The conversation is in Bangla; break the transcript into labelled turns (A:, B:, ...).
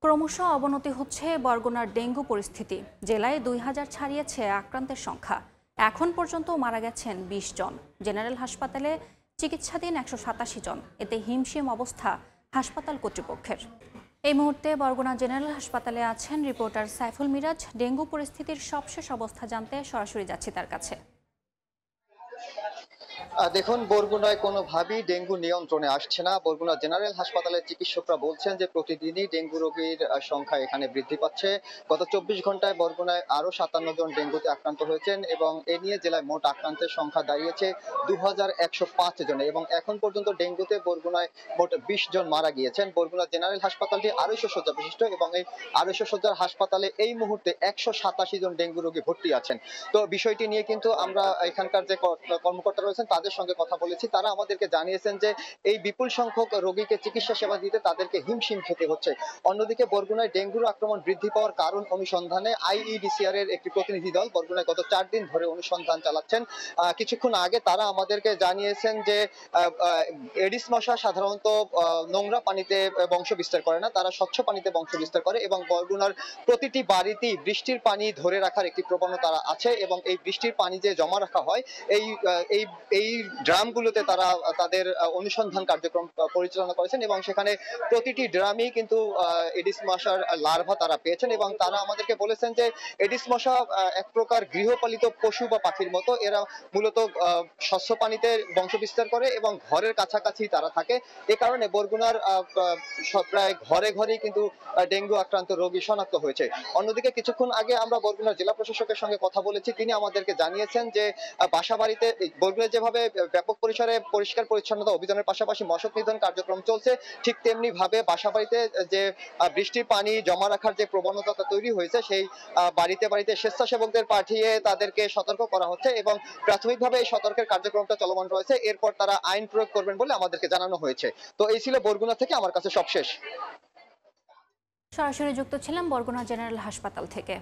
A: ক্রমশ অবনতি হচ্ছে বরগুনার ডেঙ্গু পরিস্থিতি। জেলায় ২,০০০ ছাড়িয়েছে আক্রান্তের সংখ্যা। এখন পর্যন্ত মারা গেছেন ২০ জন। জেনারেল হাসপাতালে চিকিৎসাধীন ১৮৭ জন। এতে হিমশিম অবস্থা হাসপাতাল কর্তৃপক্ষের। এই মুহূর্তে বরগুনা জেনারেল হাসপাতালে আছেন রিপোর্টার সাইফুল মিরাজ। ডেঙ্গু পরিস্থিতির সবশেষ অবস্থা জানতে সরাসরি যাচ্ছি তার কাছে।
B: দেখুন, বরগুনায় কোনোভাবেই ডেঙ্গু নিয়ন্ত্রণে আসছে না। বরগুনা জেনারেল হাসপাতালের চিকিৎসকরা বলছেন যে প্রতিদিনই ডেঙ্গু রোগীর সংখ্যা এখানে বৃদ্ধি পাচ্ছে। গত ২৪ ঘন্টায় বরগুনায় আরো ৫৭ জন ডেঙ্গুতে আক্রান্ত হয়েছেন এবং এ নিয়ে জেলায় মোট আক্রান্তের সংখ্যা দাঁড়িয়েছে ২,১০৫ জনে এবং এখন পর্যন্ত ডেঙ্গুতে বরগুনায় মোট ২০ জন মারা গিয়েছেন। বরগুনা জেনারেল হাসপাতালটি ২৫০ শয্যা বিশিষ্ট এবং এই ২৫০ শয্যার হাসপাতালে এই মুহূর্তে ১৮৭ জন ডেঙ্গু রোগী ভর্তি আছেন। তো বিষয়টি নিয়ে কিন্তু আমরা এখানকার যে কর্মকর্তা রয়েছেন তাদের সঙ্গে কথা বলেছি। তারা আমাদেরকে জানিয়েছেন যে এই বিপুল সংখ্যক রোগীকে চিকিৎসা সেবা দিতে তাদেরকে হিমশিম খেতে হচ্ছে। অন্যদিকে বরগুনায় ডেঙ্গুর আক্রমণ বৃদ্ধি পাওয়ার কারণ অনুসন্ধানে আইইডিসিআর এর একটি প্রতিনিধি দল বরগুনায় গত ৪ দিন ধরে অনুসন্ধান চালাচ্ছেন। কিছুক্ষণ আগে তারা আমাদেরকে জানিয়েছেন যে এডিস মশা সাধারণত নোংরা পানিতে বংশ বিস্তার করে না, তারা স্বচ্ছ পানিতে বংশ বিস্তার করে এবং বরগুনার প্রতিটি বাড়িতেই বৃষ্টির পানি ধরে রাখার একটি প্রবণতা আছে এবং এই বৃষ্টির পানি যে জমা রাখা হয় এই ড্রামগুলোতে তারা তাদের অনুসন্ধান কার্যক্রম পরিচালনা করেছেন এবং সেখানে প্রতিটি ড্রামেই কিন্তু এডিস মশার লার্ভা তারা পেয়েছেন এবং তারা আমাদেরকে বলেছেন যে এডিস মশা এক প্রকার গৃহপালিত পশু বা পাখির মতো। এরা মূলত স্বচ্ছ পানিতে বংশ বিস্তার করে এবং ঘরের কাছাকাছি তারা থাকে। এ কারণে বরগুনার প্রায় ঘরে ঘরেই কিন্তু ডেঙ্গু আক্রান্ত রোগী শনাক্ত হয়েছে। অন্যদিকে কিছুক্ষণ আগে আমরা বরগুনার জেলা প্রশাসকের সঙ্গে কথা বলেছি। তিনি আমাদেরকে জানিয়েছেন যে বাসাবাড়িতে বরগুনায় যেভাবে ব্যাপক পরিসরে পরিষ্কার পরিচ্ছন্নতা অভিযানের পাশাপাশি মশক নিধন কার্যক্রম চলছে, ঠিক তেমনি ভাবে বাসাবাড়িতে যে বৃষ্টির পানি জমা রাখার যে প্রবণতা তৈরি হয়েছে সেই বাড়িতে বাড়িতে স্বেচ্ছাসেবকদের পাঠিয়ে তাদেরকে সতর্ক করা হচ্ছে এবং প্রাথমিকভাবে এই সতর্কের কার্যক্রমটা চলমান রয়েছে। এরপর তারা আইন প্রয়োগ করবেন বলে আমাদেরকে জানানো হয়েছে। তো এই ছিল বরগুনা থেকে আমার কাছে সবশেষ।
A: সরাসরি যুক্ত ছিলাম বরগুনা জেনারেল হাসপাতাল থেকে।